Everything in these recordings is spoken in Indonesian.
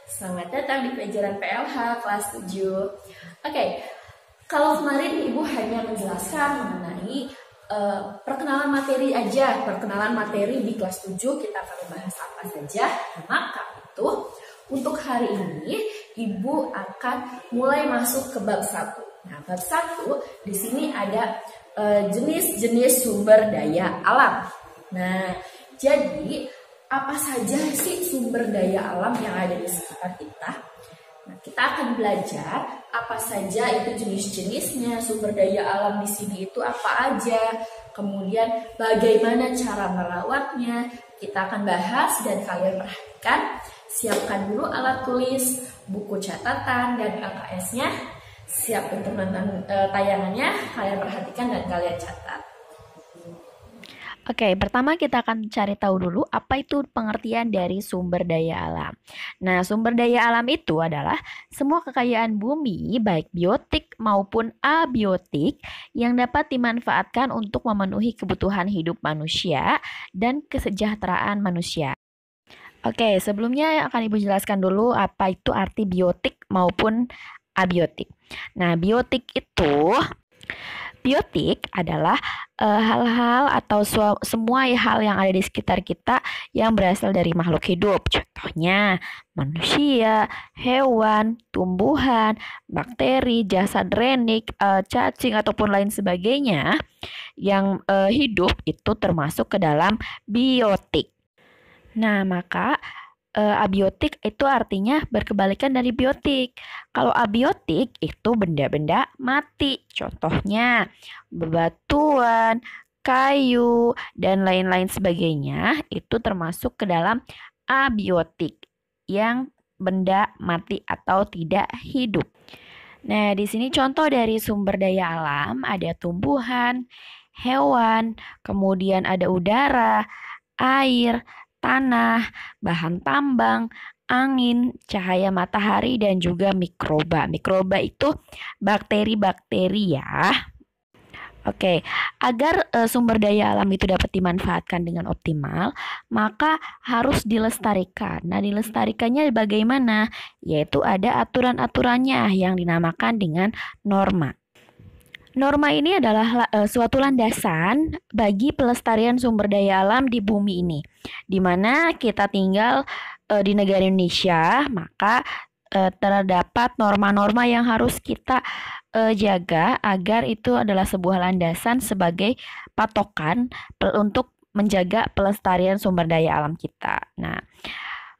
Selamat datang di pelajaran PLH kelas 7. Oke, kalau kemarin Ibu hanya menjelaskan mengenai perkenalan materi aja, perkenalan materi di kelas 7 kita akan membahas apa saja. Maka itu untuk hari ini Ibu akan mulai masuk ke bab 1. Nah, bab 1 di sini ada jenis-jenis sumber daya alam. Nah, jadi apa saja sih sumber daya alam yang ada di sekitar kita? Nah, kita akan belajar apa saja itu jenis-jenisnya, sumber daya alam di sini itu apa aja, kemudian bagaimana cara merawatnya. Kita akan bahas dan kalian perhatikan. Siapkan dulu alat tulis, buku catatan, dan LKS-nya. Siap untuk nonton tayangannya, kalian perhatikan dan kalian catat. Oke, pertama kita akan cari tahu dulu apa itu pengertian dari sumber daya alam. Nah, sumber daya alam itu adalah semua kekayaan bumi, baik biotik maupun abiotik, yang dapat dimanfaatkan untuk memenuhi kebutuhan hidup manusia dan kesejahteraan manusia. Oke, sebelumnya akan Ibu jelaskan dulu apa itu arti biotik maupun abiotik. Nah, Biotik adalah hal-hal atau semua hal yang ada di sekitar kita yang berasal dari makhluk hidup. Contohnya manusia, hewan, tumbuhan, bakteri, jasad renik, cacing ataupun lain sebagainya yang hidup itu termasuk ke dalam biotik. Nah, maka abiotik itu artinya berkebalikan dari biotik. Kalau abiotik itu benda-benda mati. Contohnya bebatuan, kayu, dan lain-lain sebagainya itu termasuk ke dalam abiotik yang benda mati atau tidak hidup. Nah, di sini contoh dari sumber daya alam ada tumbuhan, hewan, kemudian ada udara, air, tanah, bahan tambang, angin, cahaya matahari, dan juga mikroba. Mikroba itu bakteri-bakteri ya. Oke, agar sumber daya alam itu dapat dimanfaatkan dengan optimal, maka harus dilestarikan. Nah, dilestarikannya bagaimana? Yaitu ada aturan-aturannya yang dinamakan dengan norma. Norma ini adalah suatu landasan bagi pelestarian sumber daya alam di bumi ini. Di mana kita tinggal di negara Indonesia, maka terdapat norma-norma yang harus kita jaga agar itu adalah sebuah landasan sebagai patokan untuk menjaga pelestarian sumber daya alam kita. Nah,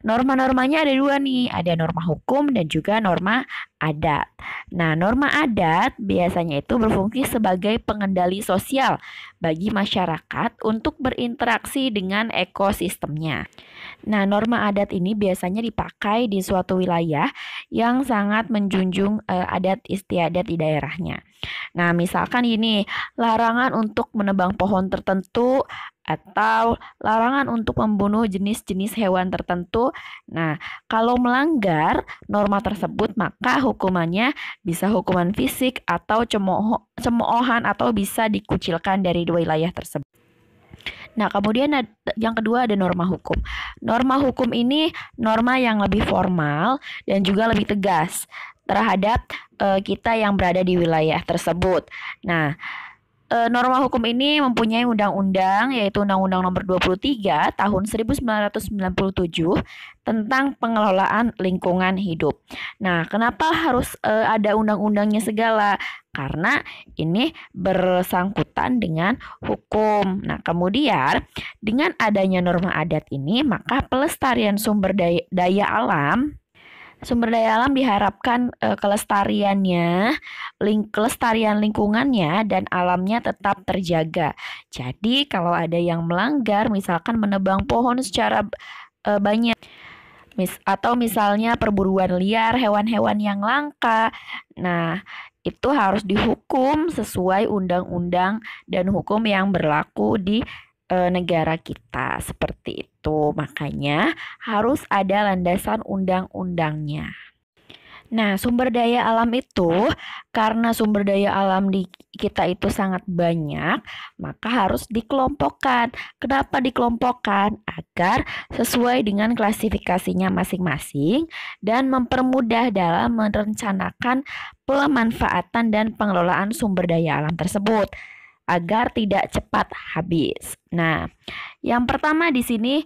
norma-normanya ada dua nih, ada norma hukum dan juga norma adat. Nah, norma adat biasanya itu berfungsi sebagai pengendali sosial bagi masyarakat untuk berinteraksi dengan ekosistemnya. Nah, norma adat ini biasanya dipakai di suatu wilayah yang sangat menjunjung adat istiadat di daerahnya. Nah, misalkan ini larangan untuk menebang pohon tertentu atau larangan untuk membunuh jenis-jenis hewan tertentu. Nah, kalau melanggar norma tersebut, maka hukumannya bisa hukuman fisik atau cemoohan atau bisa dikucilkan dari wilayah tersebut. Nah, kemudian yang kedua ada norma hukum. Norma hukum ini norma yang lebih formal dan juga lebih tegas terhadap kita yang berada di wilayah tersebut. Nah, norma hukum ini mempunyai undang-undang yaitu Undang-Undang Nomor 23 Tahun 1997 tentang pengelolaan lingkungan hidup. Nah, kenapa harus ada undang-undangnya segala? Karena ini bersangkutan dengan hukum. Nah, kemudian dengan adanya norma adat ini, maka pelestarian sumber daya alam diharapkan kelestarian lingkungannya dan alamnya tetap terjaga. Jadi kalau ada yang melanggar, misalkan menebang pohon secara banyak, atau misalnya perburuan liar hewan-hewan yang langka, nah itu harus dihukum sesuai undang-undang dan hukum yang berlaku di negara kita, seperti itu. Makanya harus ada landasan undang-undangnya. Nah, sumber daya alam itu, karena sumber daya alam di kita itu sangat banyak, maka harus dikelompokkan. Kenapa dikelompokkan? Agar sesuai dengan klasifikasinya masing-masing dan mempermudah dalam merencanakan pemanfaatan dan pengelolaan sumber daya alam tersebut agar tidak cepat habis. Nah, yang pertama di sini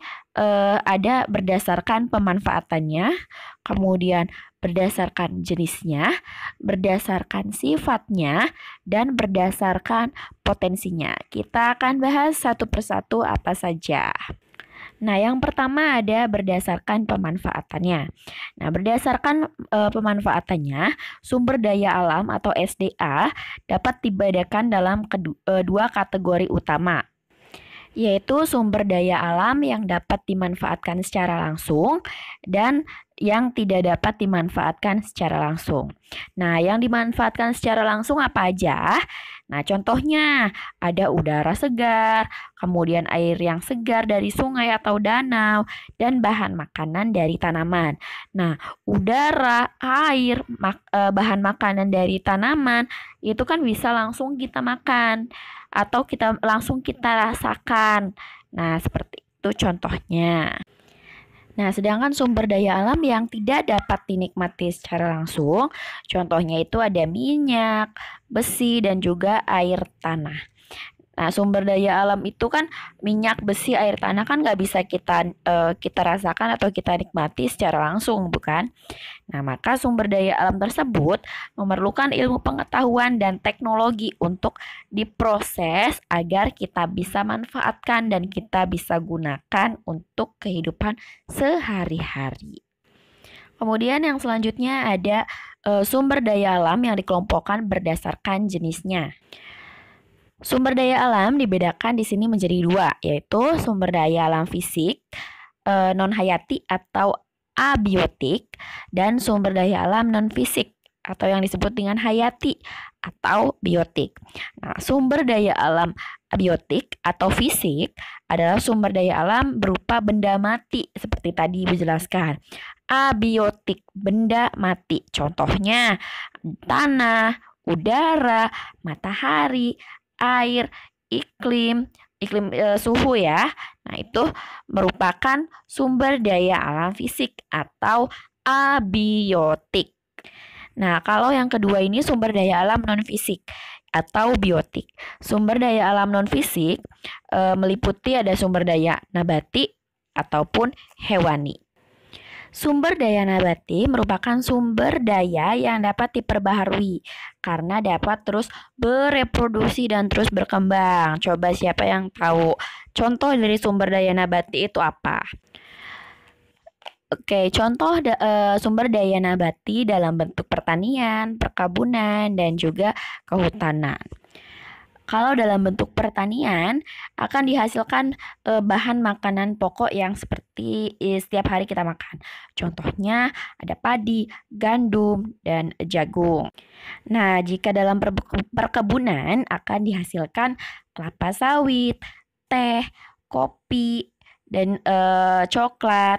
ada berdasarkan pemanfaatannya, kemudian berdasarkan jenisnya, berdasarkan sifatnya, dan berdasarkan potensinya. Kita akan bahas satu persatu apa saja. Nah, yang pertama ada berdasarkan pemanfaatannya. Nah, berdasarkan pemanfaatannya, sumber daya alam atau SDA dapat dibedakan dalam dua kategori utama, yaitu sumber daya alam yang dapat dimanfaatkan secara langsung dan yang tidak dapat dimanfaatkan secara langsung. Nah, yang dimanfaatkan secara langsung apa aja? Nah, contohnya ada udara segar, kemudian air yang segar dari sungai atau danau, dan bahan makanan dari tanaman. Nah, udara, air, bahan makanan dari tanaman itu kan bisa langsung kita makan atau langsung kita rasakan. Nah, seperti itu contohnya. Nah, sedangkan sumber daya alam yang tidak dapat dinikmati secara langsung, contohnya itu ada minyak, besi, dan juga air tanah. Nah, sumber daya alam itu kan minyak, besi, air tanah kan nggak bisa kita rasakan atau kita nikmati secara langsung, bukan? Nah, maka sumber daya alam tersebut memerlukan ilmu pengetahuan dan teknologi untuk diproses agar kita bisa manfaatkan dan kita bisa gunakan untuk kehidupan sehari-hari. Kemudian yang selanjutnya ada sumber daya alam yang dikelompokkan berdasarkan jenisnya. Sumber daya alam dibedakan di sini menjadi dua, yaitu sumber daya alam fisik, non-hayati atau abiotik, dan sumber daya alam non-fisik atau yang disebut dengan hayati atau biotik. Nah, sumber daya alam abiotik atau fisik adalah sumber daya alam berupa benda mati seperti tadi dijelaskan. Abiotik, benda mati. Contohnya tanah, udara, matahari, air, iklim suhu ya. Nah, itu merupakan sumber daya alam fisik atau abiotik. Nah, kalau yang kedua ini sumber daya alam non-fisik atau biotik. Sumber daya alam non-fisik meliputi ada sumber daya nabati ataupun hewani. Sumber daya nabati merupakan sumber daya yang dapat diperbaharui karena dapat terus bereproduksi dan terus berkembang. Coba siapa yang tahu contoh dari sumber daya nabati itu apa? Oke, contoh sumber daya nabati dalam bentuk pertanian, perkebunan, dan juga kehutanan. Kalau dalam bentuk pertanian akan dihasilkan bahan makanan pokok yang seperti setiap hari kita makan. Contohnya ada padi, gandum, dan jagung. Nah, jika dalam perkebunan akan dihasilkan kelapa sawit, teh, kopi, dan coklat.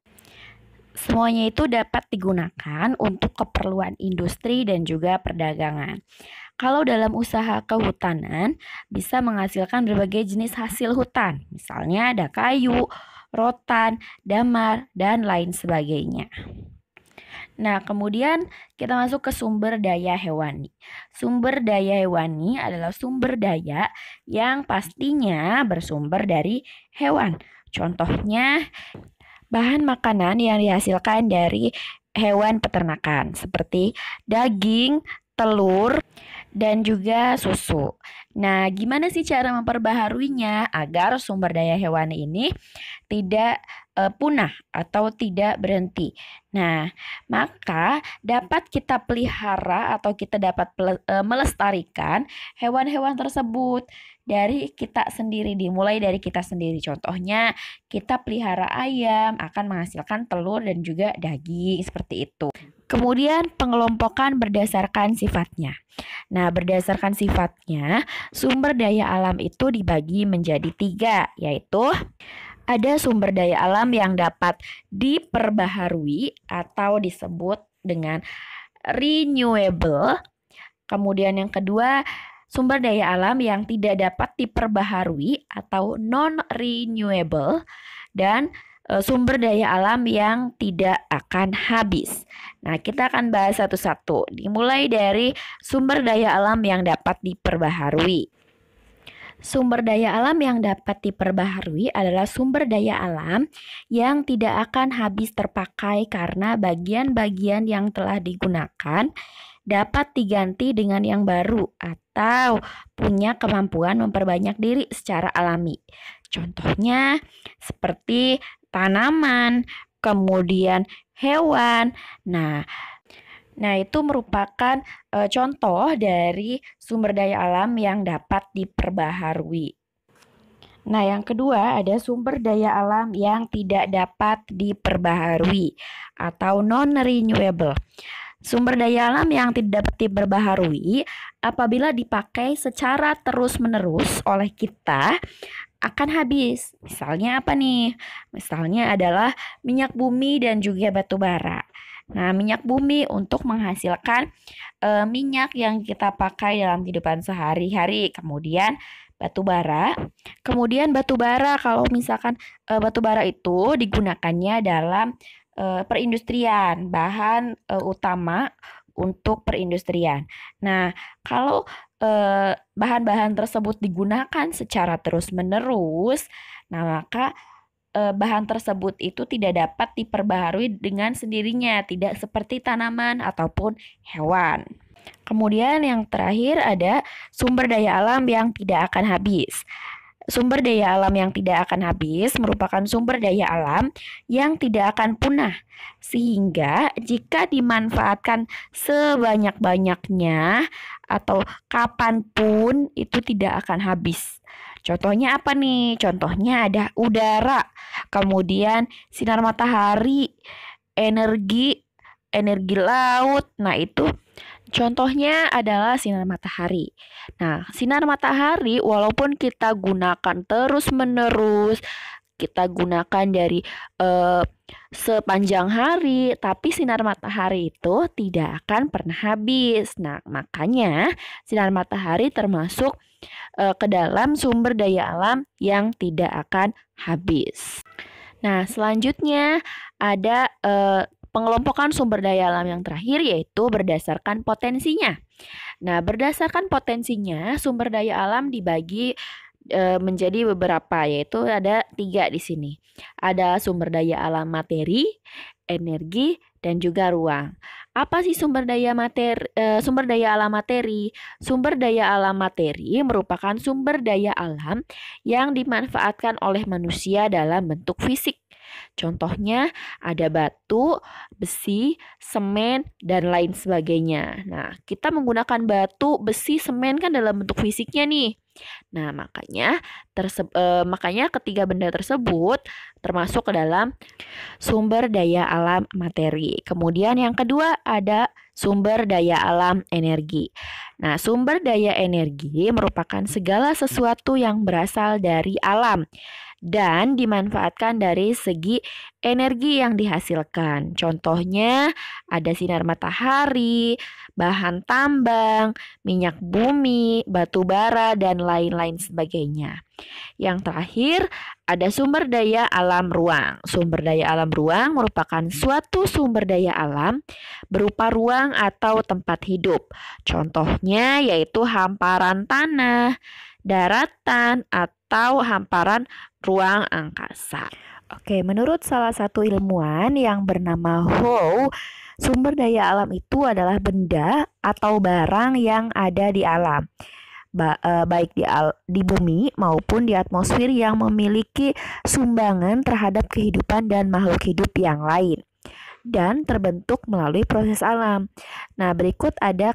Semuanya itu dapat digunakan untuk keperluan industri dan juga perdagangan. Kalau dalam usaha kehutanan bisa menghasilkan berbagai jenis hasil hutan, misalnya ada kayu, rotan, damar, dan lain sebagainya. Nah, kemudian kita masuk ke sumber daya hewani. Sumber daya hewani adalah sumber daya yang pastinya bersumber dari hewan. Contohnya bahan makanan yang dihasilkan dari hewan peternakan seperti daging, telur, dan juga susu. Nah, gimana sih cara memperbaharuinya agar sumber daya hewani ini tidak punah atau tidak berhenti? Nah, maka dapat kita pelihara atau kita dapat melestarikan hewan-hewan tersebut dari kita sendiri, dimulai dari kita sendiri. Contohnya, kita pelihara ayam akan menghasilkan telur dan juga daging seperti itu. Kemudian pengelompokan berdasarkan sifatnya. Nah, berdasarkan sifatnya, sumber daya alam itu dibagi menjadi 3, yaitu ada sumber daya alam yang dapat diperbaharui atau disebut dengan renewable. Kemudian yang kedua, sumber daya alam yang tidak dapat diperbaharui atau non-renewable. Dan sumber daya alam yang tidak akan habis. Nah, kita akan bahas satu-satu. Dimulai dari sumber daya alam yang dapat diperbaharui. Sumber daya alam yang dapat diperbaharui adalah sumber daya alam yang tidak akan habis terpakai karena bagian-bagian yang telah digunakan dapat diganti dengan yang baru atau punya kemampuan memperbanyak diri secara alami. Contohnya seperti tanaman, kemudian hewan. Nah, itu merupakan contoh dari sumber daya alam yang dapat diperbaharui. Nah, yang kedua ada sumber daya alam yang tidak dapat diperbaharui atau non-renewable. Sumber daya alam yang tidak dapat diperbaharui apabila dipakai secara terus-menerus oleh kita akan habis. Misalnya apa nih? Misalnya adalah minyak bumi dan juga batu bara. Nah, minyak bumi untuk menghasilkan minyak yang kita pakai dalam kehidupan sehari-hari. Kemudian batu bara. Kemudian batu bara, kalau misalkan batu bara itu digunakannya dalam perindustrian, bahan utama untuk perindustrian. Nah, kalau bahan-bahan tersebut digunakan secara terus-menerus, nah maka bahan tersebut itu tidak dapat diperbaharui dengan sendirinya, tidak seperti tanaman ataupun hewan. Kemudian yang terakhir ada sumber daya alam yang tidak akan habis. Sumber daya alam yang tidak akan habis merupakan sumber daya alam yang tidak akan punah, sehingga jika dimanfaatkan sebanyak-banyaknya atau kapanpun itu tidak akan habis. Contohnya apa nih? Contohnya ada udara, kemudian sinar matahari, energi laut. Nah, itu contohnya adalah sinar matahari. Nah, sinar matahari walaupun kita gunakan terus-menerus, kita gunakan dari sepanjang hari, tapi sinar matahari itu tidak akan pernah habis. Nah, makanya sinar matahari termasuk ke dalam sumber daya alam yang tidak akan habis. Nah, selanjutnya ada pengelompokan sumber daya alam yang terakhir, yaitu berdasarkan potensinya. Nah, berdasarkan potensinya, sumber daya alam dibagi menjadi beberapa, yaitu ada 3 di sini. Ada sumber daya alam materi, energi, dan juga ruang. Apa sih sumber daya alam materi? Sumber daya alam materi merupakan sumber daya alam yang dimanfaatkan oleh manusia dalam bentuk fisik. Contohnya ada batu, besi, semen, dan lain sebagainya. Nah, kita menggunakan batu, besi, semen kan dalam bentuk fisiknya nih. Nah, makanya ketiga benda tersebut termasuk ke dalam sumber daya alam materi. Kemudian yang kedua ada sumber daya alam energi. Nah, sumber daya energi merupakan segala sesuatu yang berasal dari alam dan dimanfaatkan dari segi energi yang dihasilkan. Contohnya ada sinar matahari, bahan tambang, minyak bumi, batu bara, dan lain-lain sebagainya. Yang terakhir ada sumber daya alam ruang. Sumber daya alam ruang merupakan suatu sumber daya alam berupa ruang atau tempat hidup. Contohnya yaitu hamparan tanah, daratan, atau hamparan ruang angkasa. Oke, menurut salah satu ilmuwan yang bernama Howe, sumber daya alam itu adalah benda atau barang yang ada di alam, baik di bumi maupun di atmosfer yang memiliki sumbangan terhadap kehidupan dan makhluk hidup yang lain dan terbentuk melalui proses alam. Nah, berikut ada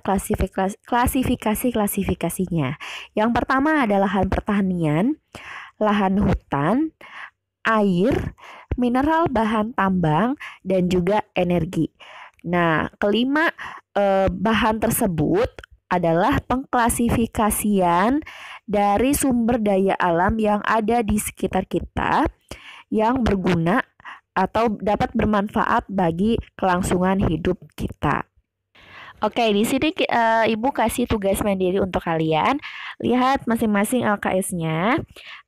klasifikasinya. Yang pertama adalah lahan pertanian, lahan hutan, air, mineral bahan tambang, dan juga energi. Nah, kelima bahan tersebut adalah pengklasifikasian dari sumber daya alam yang ada di sekitar kita yang berguna atau dapat bermanfaat bagi kelangsungan hidup kita. Oke, di sini Ibu kasih tugas mandiri untuk kalian. Lihat masing-masing LKS-nya.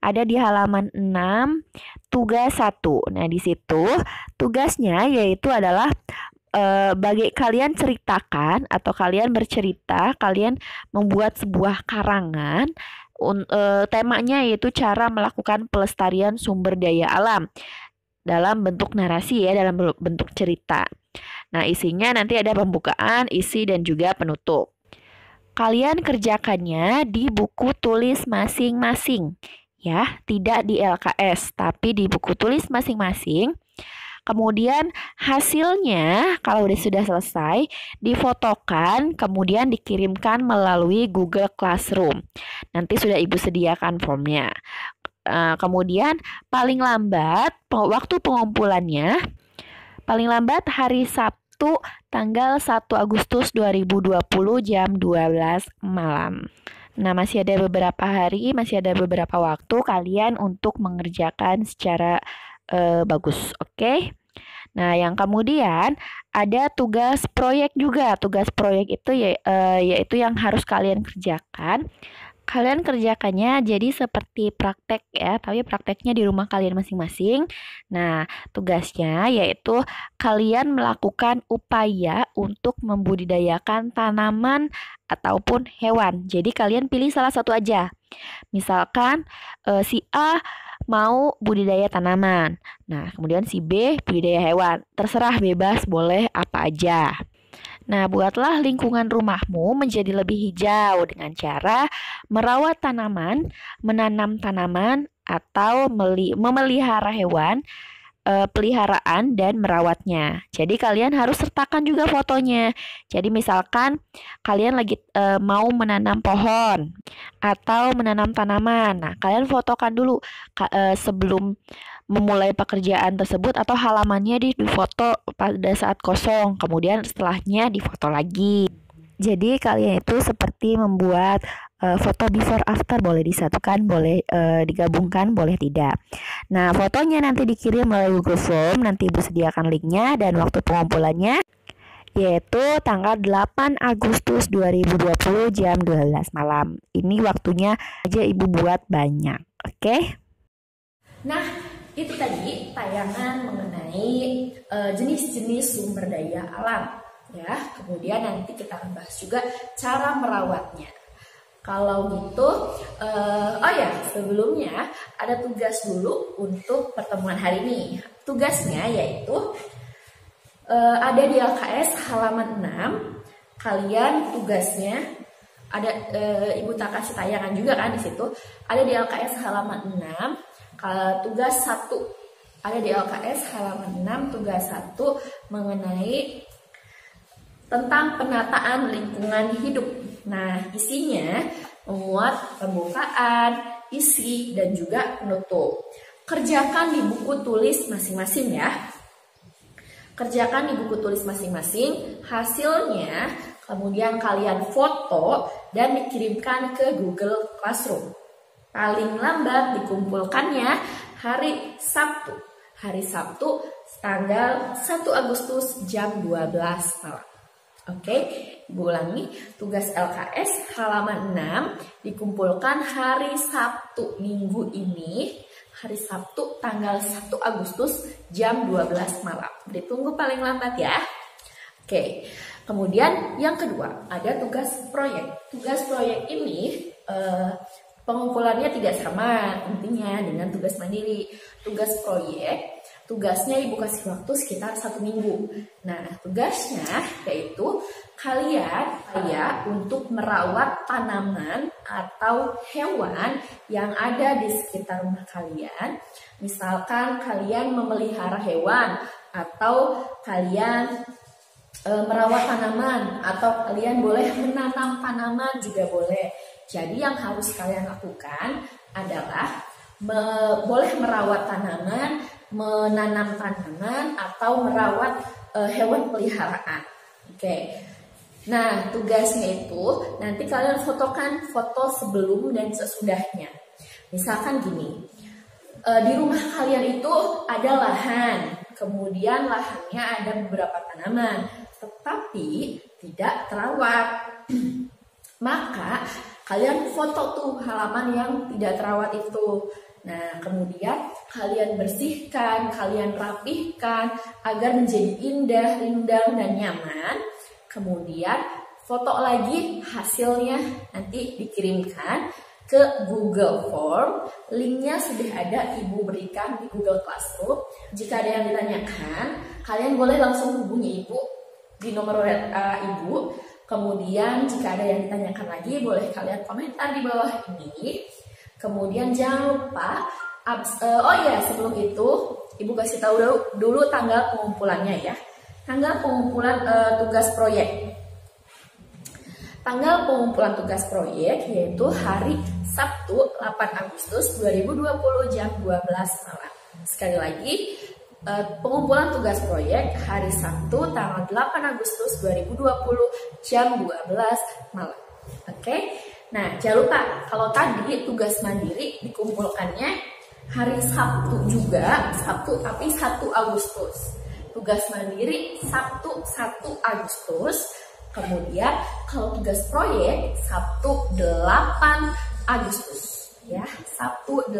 Ada di halaman 6, tugas 1. Nah, di situ tugasnya yaitu adalah bagi kalian ceritakan atau kalian bercerita, kalian membuat sebuah karangan. Temanya yaitu cara melakukan pelestarian sumber daya alam dalam bentuk narasi ya, dalam bentuk cerita. Nah, isinya nanti ada pembukaan, isi, dan juga penutup. Kalian kerjakannya di buku tulis masing-masing. Ya, tidak di LKS, tapi di buku tulis masing-masing. Kemudian hasilnya kalau sudah selesai difotokan, kemudian dikirimkan melalui Google Classroom. Nanti sudah Ibu sediakan formnya. Kemudian paling lambat waktu pengumpulannya paling lambat hari Sabtu tanggal 1 Agustus 2020 jam 12 malam. Nah, masih ada beberapa hari, masih ada beberapa waktu kalian untuk mengerjakan secara bagus, oke? Nah, yang kemudian ada tugas proyek juga. Tugas proyek itu yaitu yang harus kalian kerjakan. Kalian kerjakannya jadi seperti praktek ya, tapi prakteknya di rumah kalian masing-masing. Nah, tugasnya yaitu kalian melakukan upaya untuk membudidayakan tanaman ataupun hewan. Jadi kalian pilih salah satu aja. Misalkan si A mau budidaya tanaman. Nah, kemudian si B budidaya hewan. Terserah, bebas, boleh apa aja. Nah, buatlah lingkungan rumahmu menjadi lebih hijau dengan cara merawat tanaman, menanam tanaman, atau memelihara hewan, peliharaan, dan merawatnya. Jadi kalian harus sertakan juga fotonya. Jadi misalkan kalian lagi mau menanam pohon atau menanam tanaman. Nah, kalian fotokan dulu sebelum memulai pekerjaan tersebut atau halamannya difoto pada saat kosong, kemudian setelahnya difoto lagi. Jadi kalian itu seperti membuat foto before after, boleh disatukan, boleh digabungkan, boleh tidak. Nah, fotonya nanti dikirim melalui Google Form, nanti Ibu sediakan linknya dan waktu pengumpulannya yaitu tanggal 8 Agustus 2020 jam 12 malam. Ini waktunya aja Ibu buat banyak, oke? Nah, itu tadi tayangan mengenai jenis-jenis sumber daya alam ya. Kemudian nanti kita akan bahas juga cara merawatnya. Kalau gitu, sebelumnya ada tugas dulu untuk pertemuan hari ini. Tugasnya yaitu ada di LKS halaman 6. Kalian tugasnya ada Ibu tak kasih tayangan juga kan di situ. Ada di LKS halaman 6. Tugas 1 ada di LKS halaman 6, tugas 1 mengenai tentang penataan lingkungan hidup. Nah, isinya memuat pembukaan, isi, dan juga penutup. Kerjakan di buku tulis masing-masing ya. Kerjakan di buku tulis masing-masing, hasilnya kemudian kalian foto dan dikirimkan ke Google Classroom. Paling lambat dikumpulkannya hari Sabtu. Hari Sabtu tanggal 1 Agustus jam 12 malam. Oke, Ibu ulangi. Tugas LKS halaman 6 dikumpulkan hari Sabtu minggu ini. Hari Sabtu tanggal 1 Agustus jam 12 malam. Ditunggu paling lambat ya. Oke, kemudian yang kedua ada tugas proyek. Tugas proyek ini pengumpulannya tidak sama intinya dengan tugas mandiri. Tugas proyek, tugasnya Ibu kasih waktu sekitar 1 minggu. Nah, tugasnya yaitu kalian untuk merawat tanaman atau hewan yang ada di sekitar rumah kalian. Misalkan kalian memelihara hewan atau kalian merawat tanaman atau kalian boleh menanam tanaman juga boleh. Jadi yang harus kalian lakukan adalah boleh merawat tanaman, menanam tanaman, atau merawat hewan peliharaan. Oke. Nah, tugasnya itu nanti kalian fotokan foto sebelum dan sesudahnya. Misalkan gini, di rumah kalian itu ada lahan, kemudian lahannya ada beberapa tanaman, tetapi tidak terawat. Maka kalian foto tuh halaman yang tidak terawat itu. Nah, kemudian kalian bersihkan, kalian rapihkan agar menjadi indah, rindang, dan nyaman. Kemudian foto lagi hasilnya, nanti dikirimkan ke Google Form. Linknya sudah ada Ibu berikan di Google Classroom. Jika ada yang ditanyakan, kalian boleh langsung hubungi Ibu di nomor Ibu. Kemudian jika ada yang ditanyakan lagi, boleh kalian komentar di bawah ini. Kemudian jangan lupa, sebelum itu Ibu kasih tahu dulu tanggal pengumpulannya ya. Tanggal pengumpulan tugas proyek. Tanggal pengumpulan tugas proyek yaitu hari Sabtu 8 Agustus 2020 jam 12 malam. Sekali lagi, pengumpulan tugas proyek hari Sabtu tanggal 8 Agustus 2020 jam 12 malam. Oke? Nah, jangan lupa kalau tadi tugas mandiri dikumpulkannya hari Sabtu juga, Sabtu tapi 1 Agustus. Tugas mandiri Sabtu 1 Agustus. Kemudian kalau tugas proyek Sabtu 8 Agustus. Ya, Sabtu 8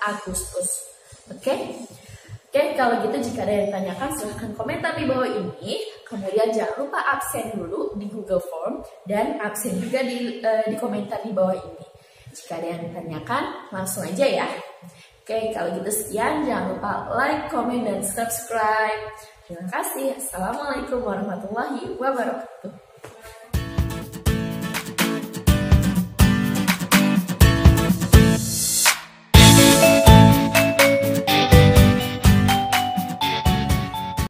Agustus. Oke? Oke, kalau gitu jika ada yang ditanyakan silahkan komentar di bawah ini. Kemudian jangan lupa absen dulu di Google Form dan absen juga di komentar di bawah ini. Jika ada yang ditanyakan langsung aja ya. Oke, kalau gitu sekian. Jangan lupa like, comment, dan subscribe. Terima kasih. Assalamualaikum warahmatullahi wabarakatuh.